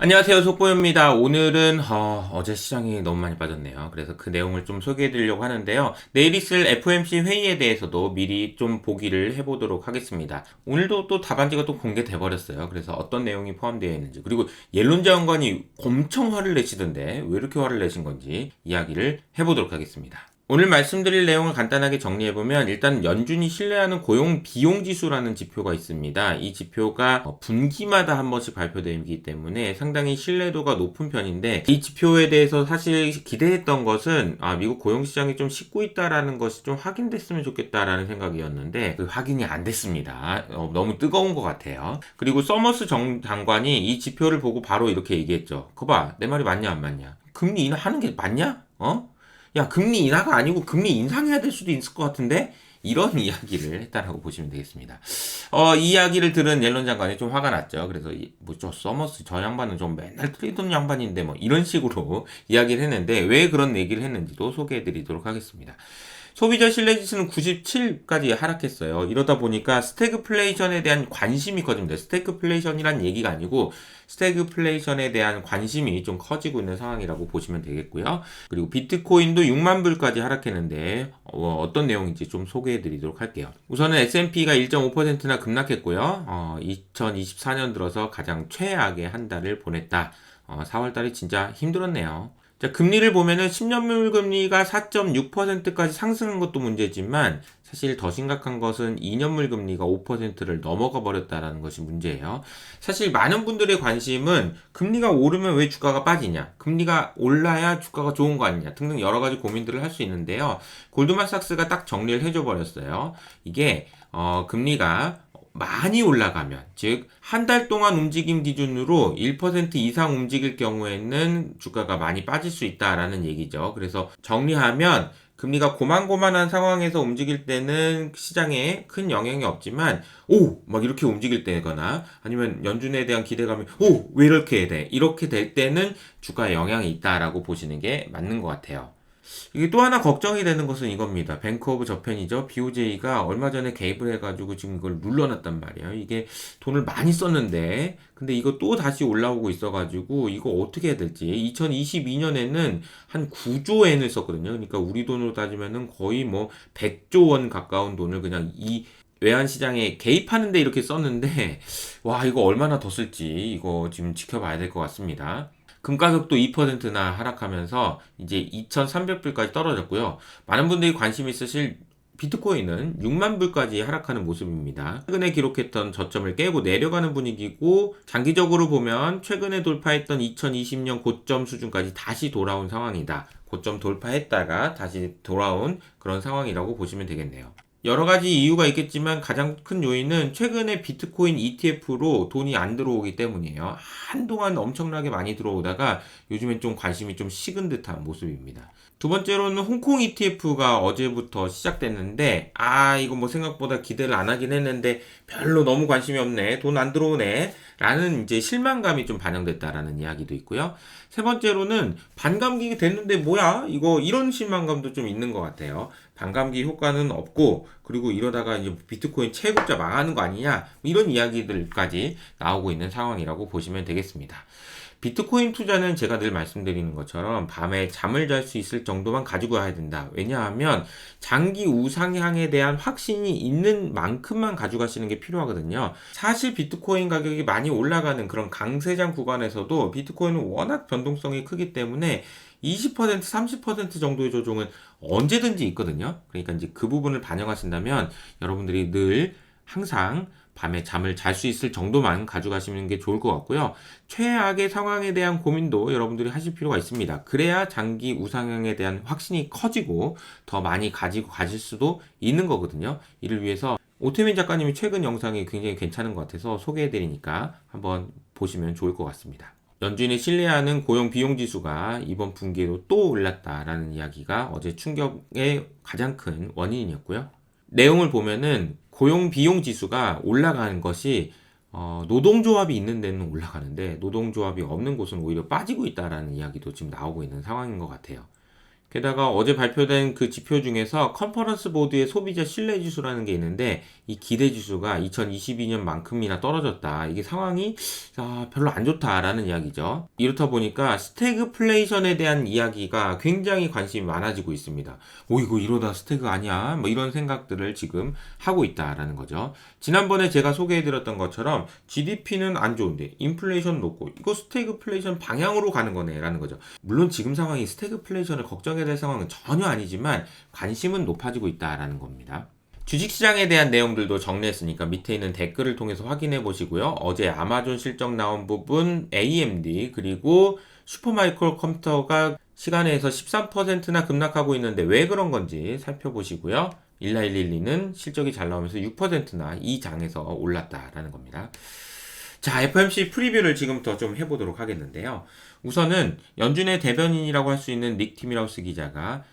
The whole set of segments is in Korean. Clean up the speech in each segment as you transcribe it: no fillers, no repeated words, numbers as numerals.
안녕하세요, 속보입니다. 오늘은 어제 시장이 너무 많이 빠졌네요. 그래서 그 내용을 좀 소개해 드리려고 하는데요. 내일 있을 FOMC 회의에 대해서도 미리 좀 보기를 해보도록 하겠습니다. 오늘도 또 답안지가 또 공개돼 버렸어요. 그래서 어떤 내용이 포함되어 있는지, 그리고 옐런 장관이 엄청 화를 내시던데 왜 이렇게 화를 내신 건지 이야기를 해보도록 하겠습니다. 오늘 말씀드릴 내용을 간단하게 정리해보면, 일단 연준이 신뢰하는 고용 비용 지수라는 지표가 있습니다. 이 지표가 분기마다 한 번씩 발표되기 때문에 상당히 신뢰도가 높은 편인데, 이 지표에 대해서 사실 기대했던 것은 미국 고용시장이 좀 식고 있다라는 것이 좀 확인됐으면 좋겠다라는 생각이었는데 그 확인이 안 됐습니다. 너무 뜨거운 것 같아요. 그리고 서머스 장관이 이 지표를 보고 바로 이렇게 얘기했죠. 거봐, 내 말이 맞냐 안 맞냐? 금리 인하하는 게 맞냐? 야, 금리 인하가 아니고 금리 인상해야 될 수도 있을 것 같은데? 이런 이야기를 했다라고 보시면 되겠습니다. 이 이야기를 들은 옐런 장관이 좀 화가 났죠. 그래서 저 서머스 저 양반은 좀 맨날 틀리던 양반인데 뭐 이런 식으로 이야기를 했는데, 왜 그런 얘기를 했는지도 소개해 드리도록 하겠습니다. 소비자 신뢰지수는 97까지 하락했어요. 이러다 보니까 스태그플레이션에 대한 관심이 커집니다. 스태그플레이션이란 얘기가 아니고 스태그플레이션에 대한 관심이 좀 커지고 있는 상황이라고 보시면 되겠고요. 그리고 비트코인도 6만 불까지 하락했는데 어떤 내용인지 좀 소개해 드리도록 할게요. 우선은 S&P가 1.5%나 급락했고요. 2024년 들어서 가장 최악의 한 달을 보냈다. 4월달이 진짜 힘들었네요. 자, 금리를 보면은 10년물 금리가 4.6%까지 상승한 것도 문제지만, 사실 더 심각한 것은 2년물 금리가 5%를 넘어가 버렸다는 것이 문제예요. 사실 많은 분들의 관심은 금리가 오르면 왜 주가가 빠지냐, 금리가 올라야 주가가 좋은 거 아니냐 등등 여러 가지 고민들을 할 수 있는데요. 골드만삭스가 딱 정리를 해줘 버렸어요. 이게 금리가 많이 올라가면, 즉 한 달 동안 움직임 기준으로 1% 이상 움직일 경우에는 주가가 많이 빠질 수 있다라는 얘기죠. 그래서 정리하면, 금리가 고만고만한 상황에서 움직일 때는 시장에 큰 영향이 없지만, 막 이렇게 움직일 때거나 아니면 연준에 대한 기대감이 왜 이렇게 돼? 이렇게 될 때는 주가에 영향이 있다라고 보시는 게 맞는 것 같아요. 이게 또 하나 걱정이 되는 것은 이겁니다. 뱅크 오브 저펜이죠. BOJ가 얼마 전에 개입을 해가지고 지금 이걸 눌러놨단 말이에요. 이게 돈을 많이 썼는데, 근데 이거 또 다시 올라오고 있어가지고 이거 어떻게 해야 될지. 2022년에는 한 9조 엔을 썼거든요. 그러니까 우리 돈으로 따지면은 거의 뭐 100조 원 가까운 돈을 그냥 이 외환 시장에 개입하는데 이렇게 썼는데, 와, 이거 얼마나 더 쓸지 이거 지금 지켜봐야 될 것 같습니다. 금가격도 2%나 하락하면서 이제 2,300불까지 떨어졌고요. 많은 분들이 관심 있으실 비트코인은 6만 불까지 하락하는 모습입니다. 최근에 기록했던 저점을 깨고 내려가는 분위기고, 장기적으로 보면 최근에 돌파했던 2020년 고점 수준까지 다시 돌아온 상황이다. 고점 돌파했다가 다시 돌아온 그런 상황이라고 보시면 되겠네요. 여러 가지 이유가 있겠지만 가장 큰 요인은 최근에 비트코인 ETF로 돈이 안 들어오기 때문이에요. 한동안 엄청나게 많이 들어오다가 요즘엔 좀 관심이 좀 식은 듯한 모습입니다. 두 번째로는 홍콩 ETF가 어제부터 시작됐는데, 이거 뭐 생각보다 기대를 안 하긴 했는데 별로 너무 관심이 없네, 돈 안 들어오네 라는 이제 실망감이 좀 반영됐다라는 이야기도 있고요. 세 번째로는 반감기 됐는데 뭐야 이거, 이런 실망감도 좀 있는 것 같아요. 반감기 효과는 없고, 그리고 이러다가 이제 비트코인 채굴자 망하는 거 아니냐, 이런 이야기들까지 나오고 있는 상황이라고 보시면 되겠습니다. 비트코인 투자는 제가 늘 말씀드리는 것처럼 밤에 잠을 잘 수 있을 정도만 가지고 와야 된다. 왜냐하면 장기 우상향에 대한 확신이 있는 만큼만 가져가시는 게 필요하거든요. 사실 비트코인 가격이 많이 올라가는 그런 강세장 구간에서도 비트코인은 워낙 변동성이 크기 때문에 20%, 30% 정도의 조정은 언제든지 있거든요. 그러니까 이제 그 부분을 반영하신다면 여러분들이 늘 항상 밤에 잠을 잘 수 있을 정도만 가져가시는 게 좋을 것 같고요. 최악의 상황에 대한 고민도 여러분들이 하실 필요가 있습니다. 그래야 장기 우상향에 대한 확신이 커지고 더 많이 가지고 가실 수도 있는 거거든요. 이를 위해서 오태민 작가님이 최근 영상이 굉장히 괜찮은 것 같아서 소개해드리니까 한번 보시면 좋을 것 같습니다. 연준이 신뢰하는 고용 비용 지수가 이번 분기에도 또 올랐다라는 이야기가 어제 충격의 가장 큰 원인이었고요. 내용을 보면은 고용 비용 지수가 올라가는 것이 노동조합이 있는 데는 올라가는데 노동조합이 없는 곳은 오히려 빠지고 있다라는 이야기도 지금 나오고 있는 상황인 것 같아요. 게다가 어제 발표된 그 지표 중에서 컨퍼런스 보드의 소비자 신뢰 지수라는 게 있는데 이 기대 지수가 2022년만큼이나 떨어졌다. 이게 상황이 별로 안 좋다라는 이야기죠. 이렇다 보니까 스태그플레이션에 대한 이야기가 굉장히 관심이 많아지고 있습니다. 이거 이러다 스태그 아니야? 뭐 이런 생각들을 지금 하고 있다라는 거죠. 지난번에 제가 소개해드렸던 것처럼 GDP는 안 좋은데 인플레이션 높고 이거 스태그플레이션 방향으로 가는 거네라는 거죠. 물론 지금 상황이 스태그플레이션을 걱정해야 될 상황은 전혀 아니지만 관심은 높아지고 있다라는 겁니다. 주식시장에 대한 내용들도 정리했으니까 밑에 있는 댓글을 통해서 확인해 보시고요. 어제 아마존 실적 나온 부분, AMD 그리고 슈퍼마이크로 컴퓨터가 시간에서 13%나 급락하고 있는데 왜 그런 건지 살펴보시고요. 19112는 실적이 잘 나오면서 6%나 이 장에서 올랐다라는 겁니다. 자, FOMC 프리뷰를 지금부터 좀 해보도록 하겠는데요. 우선은 연준의 대변인이라고 할 수 있는 닉 티밀하우스 기자가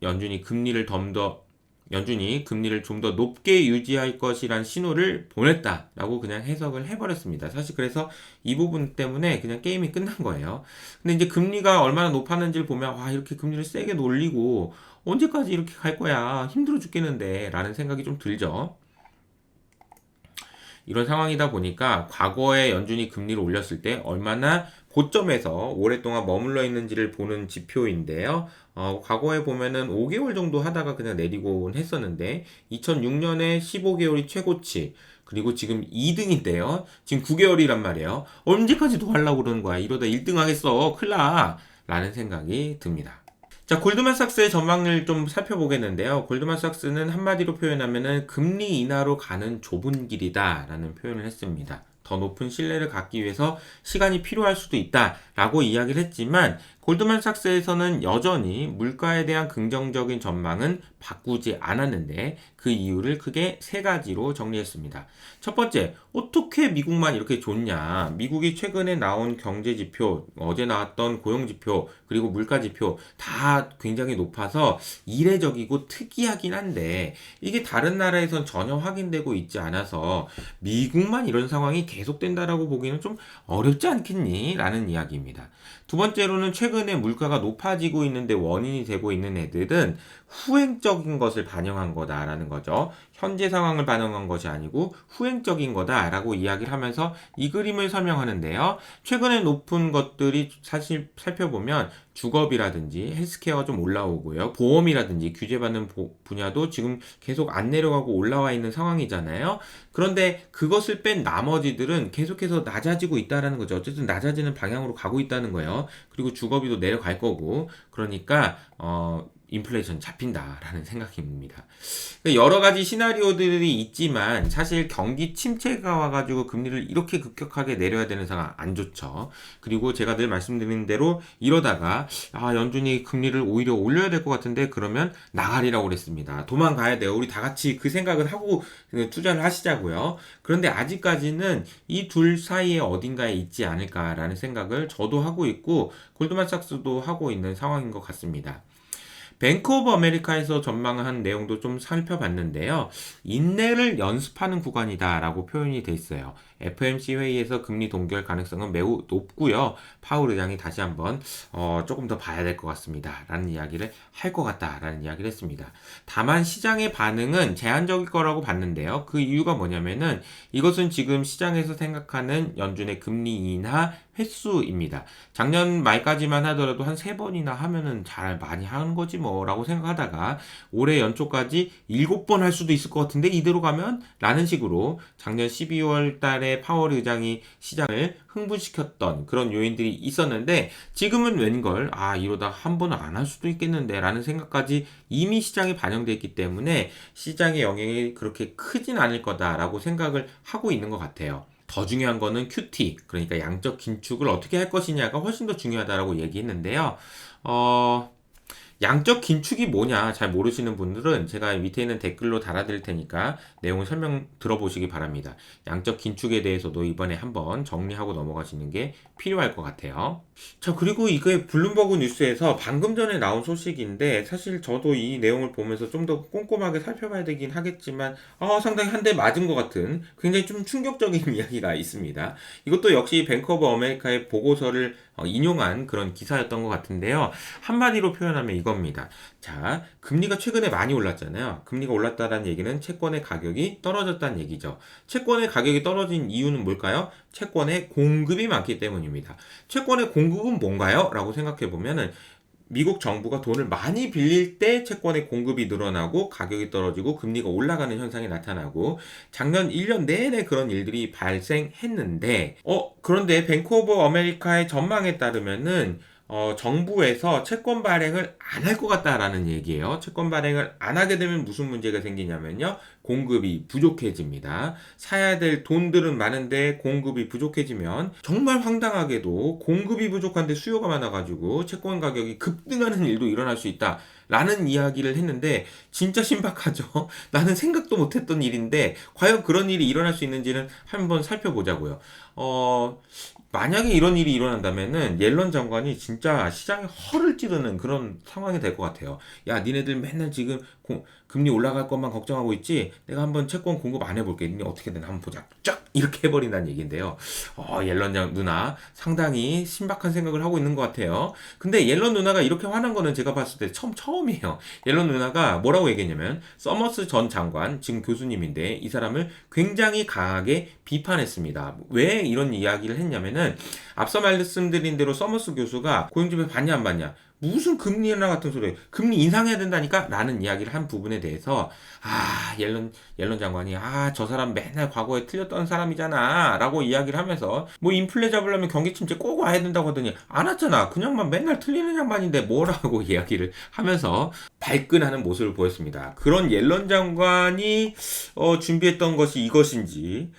연준이 금리를 좀 더 높게 유지할 것이란 신호를 보냈다라고 그냥 해석을 해버렸습니다. 사실 그래서 이 부분 때문에 그냥 게임이 끝난 거예요. 근데 이제 금리가 얼마나 높았는지를 보면 이렇게 금리를 세게 놀리고 언제까지 이렇게 갈 거야 힘들어 죽겠는데 라는 생각이 좀 들죠. 이런 상황이다 보니까 과거에 연준이 금리를 올렸을 때 얼마나 고점에서 오랫동안 머물러 있는지를 보는 지표인데요. 과거에 보면은 5개월 정도 하다가 그냥 내리곤 했었는데 2006년에 15개월이 최고치 그리고 지금 2등인데요. 지금 9개월이란 말이에요. 언제까지 더 하려고 그러는 거야? 이러다 1등 하겠어. 큰일 나. 라는 생각이 듭니다. 자, 골드만삭스의 전망을 좀 살펴보겠는데요. 골드만삭스는 한마디로 표현하면은 금리 인하로 가는 좁은 길이다 라는 표현을 했습니다. 더 높은 신뢰를 갖기 위해서 시간이 필요할 수도 있다 라고 이야기를 했지만 골드만삭스에서는 여전히 물가에 대한 긍정적인 전망은 바꾸지 않았는데 그 이유를 크게 세 가지로 정리했습니다. 첫 번째, 어떻게 미국만 이렇게 좋냐? 미국이 최근에 나온 경제 지표, 어제 나왔던 고용 지표, 그리고 물가 지표 다 굉장히 높아서 이례적이고 특이하긴 한데 이게 다른 나라에선 전혀 확인되고 있지 않아서 미국만 이런 상황이 계속된다라고 보기는 좀 어렵지 않겠니? 라는 이야기입니다. 두 번째로는 최근에 물가가 높아지고 있는데 원인이 되고 있는 애들은 후행적인 것을 반영한 거다라는 거죠. 현재 상황을 반영한 것이 아니고 후행적인 거다라고 이야기를 하면서 이 그림을 설명하는데요. 최근에 높은 것들이 사실 살펴보면 주거비라든지 헬스케어가 좀 올라오고요. 보험이라든지 규제받는 분야도 지금 계속 안 내려가고 올라와 있는 상황이잖아요. 그런데 그것을 뺀 나머지들은 계속해서 낮아지고 있다는 거죠. 어쨌든 낮아지는 방향으로 가고 있다는 거예요. 그리고 주거비도 내려갈 거고 그러니까 인플레이션 잡힌다라는 생각입니다. 여러 가지 시나리오들이 있지만 사실 경기 침체가 와가지고 금리를 이렇게 급격하게 내려야 되는 상황 안 좋죠. 그리고 제가 늘 말씀드린 대로 이러다가 연준이 금리를 오히려 올려야 될 것 같은데 그러면 나가리라고 그랬습니다. 도망가야 돼요. 우리 다 같이 그 생각을 하고 투자를 하시자고요. 그런데 아직까지는 이 둘 사이에 어딘가에 있지 않을까라는 생각을 저도 하고 있고 골드만삭스도 하고 있는 상황인 것 같습니다. 뱅크 오브 아메리카에서 전망한 내용도 좀 살펴봤는데요. 인내를 연습하는 구간이다라고 표현이 돼 있어요. FOMC 회의에서 금리 동결 가능성은 매우 높고요. 파월 의장이 다시 한번 조금 더 봐야 될 것 같습니다. 라는 이야기를 할 것 같다라는 이야기를 했습니다. 다만 시장의 반응은 제한적일 거라고 봤는데요. 그 이유가 뭐냐면은 이것은 지금 시장에서 생각하는 연준의 금리 인하 횟수입니다. 작년 말까지만 하더라도 한 3번이나 하면은 잘 많이 하는 거지 뭐라고 생각하다가 올해 연초까지 7번 할 수도 있을 것 같은데 이대로 가면? 라는 식으로 작년 12월 달에 파월 의장이 시장을 흥분시켰던 그런 요인들이 있었는데 지금은 웬걸 이러다 한 번은 안 할 수도 있겠는데 라는 생각까지 이미 시장에 반영되어 있기 때문에 시장의 영향이 그렇게 크진 않을 거다라고 생각을 하고 있는 것 같아요. 더 중요한 거는 QT, 그러니까 양적 긴축을 어떻게 할 것이냐가 훨씬 더 중요하다라고 얘기했는데요. 양적 긴축이 뭐냐 잘 모르시는 분들은 제가 밑에 있는 댓글로 달아드릴 테니까 내용을 설명 들어보시기 바랍니다. 양적 긴축에 대해서도 이번에 한번 정리하고 넘어가시는 게 필요할 것 같아요. 자, 그리고 이게 블룸버그 뉴스에서 방금 전에 나온 소식인데 사실 저도 이 내용을 보면서 좀 더 꼼꼼하게 살펴봐야 되긴 하겠지만 상당히 한 대 맞은 것 같은 굉장히 좀 충격적인 이야기가 있습니다. 이것도 역시 뱅크 오브 아메리카의 보고서를 인용한 그런 기사였던 것 같은데요. 한마디로 표현하면 이겁니다. 자, 금리가 최근에 많이 올랐잖아요. 금리가 올랐다는 얘기는 채권의 가격이 떨어졌다는 얘기죠. 채권의 가격이 떨어진 이유는 뭘까요? 채권의 공급이 많기 때문입니다. 채권의 공급은 뭔가요? 라고 생각해 보면은 미국 정부가 돈을 많이 빌릴 때 채권의 공급이 늘어나고 가격이 떨어지고 금리가 올라가는 현상이 나타나고 작년 1년 내내 그런 일들이 발생했는데 그런데 뱅크 오브 아메리카의 전망에 따르면은 정부에서 채권 발행을 안 할 것 같다라는 얘기예요. 채권 발행을 안 하게 되면 무슨 문제가 생기냐면요. 공급이 부족해집니다. 사야 될 돈들은 많은데 공급이 부족해지면 정말 황당하게도 공급이 부족한데 수요가 많아가지고 채권 가격이 급등하는 일도 일어날 수 있다. 라는 이야기를 했는데 진짜 신박하죠. 나는 생각도 못했던 일인데 과연 그런 일이 일어날 수 있는지는 한번 살펴보자고요. 만약에 이런 일이 일어난다면은 옐런 장관이 진짜 시장에 허를 찌르는 그런 상황이 될 것 같아요. 야, 니네들 맨날 지금 금리 올라갈 것만 걱정하고 있지? 내가 한번 채권 공급 안 해볼게. 니네 어떻게 되나 한번 보자. 쫙! 이렇게 해버린다는 얘기인데요. 옐런 누나 상당히 신박한 생각을 하고 있는 것 같아요. 근데 옐런 누나가 이렇게 화난 거는 제가 봤을 때 처음이에요. 옐런 누나가 뭐라고 얘기했냐면 서머스 전 장관, 지금 교수님인데 이 사람을 굉장히 강하게 비판했습니다. 왜 이런 이야기를 했냐면은 앞서 말씀드린 대로 서머스 교수가 고용주배 받냐 안 받냐 무슨 금리 인하 같은 소리 금리 인상해야 된다니까 라는 이야기를 한 부분에 대해서 옐런 장관이 저 사람 맨날 과거에 틀렸던 사람이잖아 라고 이야기를 하면서 뭐 인플레 잡으려면 경기 침체 꼭 와야 된다고 하더니 안 왔잖아 그냥만 맨날 틀리는 양반인데 뭐라고 이야기를 하면서 발끈하는 모습을 보였습니다. 그런 옐런 장관이 준비했던 것이 이것인지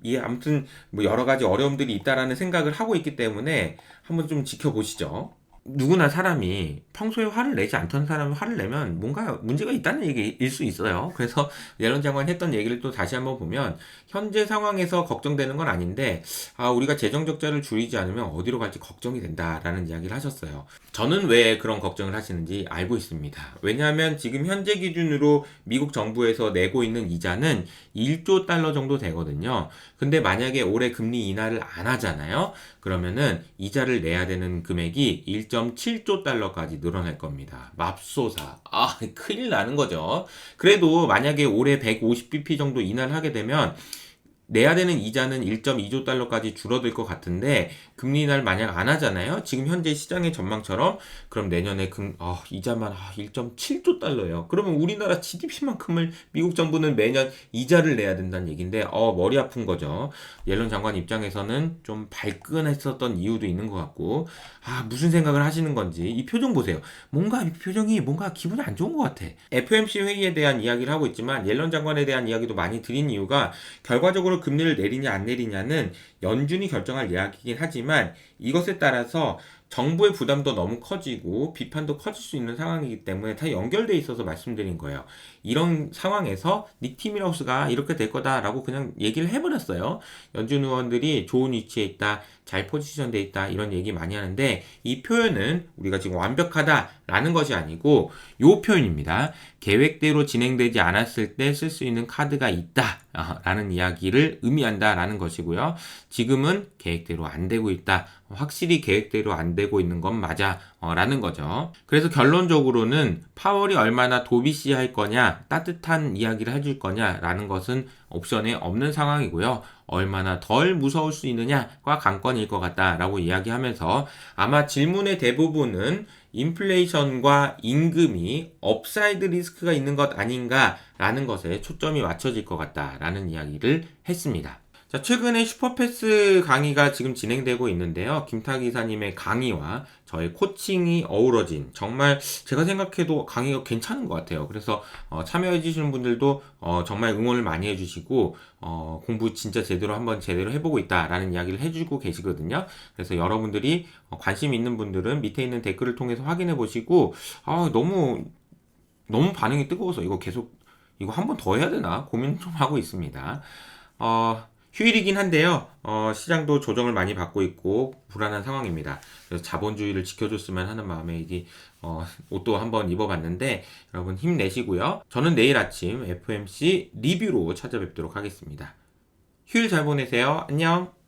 이게 아무튼 뭐 여러 가지 어려움들이 있다라는 생각을 하고 있기 때문에 한번 좀 지켜보시죠. 누구나 사람이 평소에 화를 내지 않던 사람이 화를 내면 뭔가 문제가 있다는 얘기일 수 있어요. 그래서 옐런 장관이 했던 얘기를 또 다시 한번 보면 현재 상황에서 걱정되는 건 아닌데 우리가 재정 적자를 줄이지 않으면 어디로 갈지 걱정이 된다라는 이야기를 하셨어요. 저는 왜 그런 걱정을 하시는지 알고 있습니다. 왜냐하면 지금 현재 기준으로 미국 정부에서 내고 있는 이자는 1조 달러 정도 되거든요. 근데 만약에 올해 금리 인하를 안 하잖아요. 그러면은 이자를 내야 되는 금액이 1.7조 달러까지 늘어날 겁니다. 맙소사. 큰일 나는 거죠. 그래도 만약에 올해 150bp 정도 인하를 하게 되면 내야 되는 이자는 1.2조 달러까지 줄어들 것 같은데 금리 인하를 만약 안 하잖아요. 지금 현재 시장의 전망처럼 그럼 내년에 이자만 1.7조 달러예요. 그러면 우리나라 GDP만큼을 미국 정부는 매년 이자를 내야 된다는 얘기인데 머리 아픈 거죠. 옐런 장관 입장에서는 좀 발끈했었던 이유도 있는 것 같고 무슨 생각을 하시는 건지 이 표정 보세요. 이 표정이 뭔가 기분이 안 좋은 것 같아. FOMC 회의에 대한 이야기를 하고 있지만 옐런 장관에 대한 이야기도 많이 드린 이유가 결과적으로 금리를 내리냐 안 내리냐는 연준이 결정할 이야기이긴 하지만 이것에 따라서 정부의 부담도 너무 커지고 비판도 커질 수 있는 상황이기 때문에 다 연결돼 있어서 말씀드린 거예요. 이런 상황에서 닉 티밀하우스가 이렇게 될 거다라고 그냥 얘기를 해버렸어요. 연준 의원들이 좋은 위치에 있다, 잘 포지션돼 있다 이런 얘기 많이 하는데 이 표현은 우리가 지금 완벽하다라는 것이 아니고 요 표현입니다. 계획대로 진행되지 않았을 때 쓸 수 있는 카드가 있다 라는 이야기를 의미한다라는 것이고요. 지금은 계획대로 안 되고 있다. 확실히 계획대로 안 되고 있는 건 맞아 라는 거죠. 그래서 결론적으로는 파월이 얼마나 도비시 할 거냐, 따뜻한 이야기를 해줄 거냐 라는 것은 옵션에 없는 상황이고요. 얼마나 덜 무서울 수 있느냐가 관건일 것 같다라고 이야기하면서 아마 질문의 대부분은 인플레이션과 임금이 업사이드 리스크가 있는 것 아닌가라는 것에 초점이 맞춰질 것 같다라는 이야기를 했습니다. 자, 최근에 슈퍼패스 강의가 지금 진행되고 있는데요. 김탁 이사님의 강의와 저의 코칭이 어우러진 정말 제가 생각해도 강의가 괜찮은 것 같아요. 그래서 참여해 주시는 분들도 정말 응원을 많이 해주시고 공부 진짜 제대로 해보고 있다라는 이야기를 해주고 계시거든요. 그래서 여러분들이 관심 있는 분들은 밑에 있는 댓글을 통해서 확인해 보시고 너무 반응이 뜨거워서 이거 한 번 더 해야 되나 고민 좀 하고 있습니다. 휴일이긴 한데요. 시장도 조정을 많이 받고 있고 불안한 상황입니다. 그래서 자본주의를 지켜줬으면 하는 마음에 이게 옷도 한번 입어봤는데 여러분 힘내시고요. 저는 내일 아침 FOMC 리뷰로 찾아뵙도록 하겠습니다. 휴일 잘 보내세요. 안녕.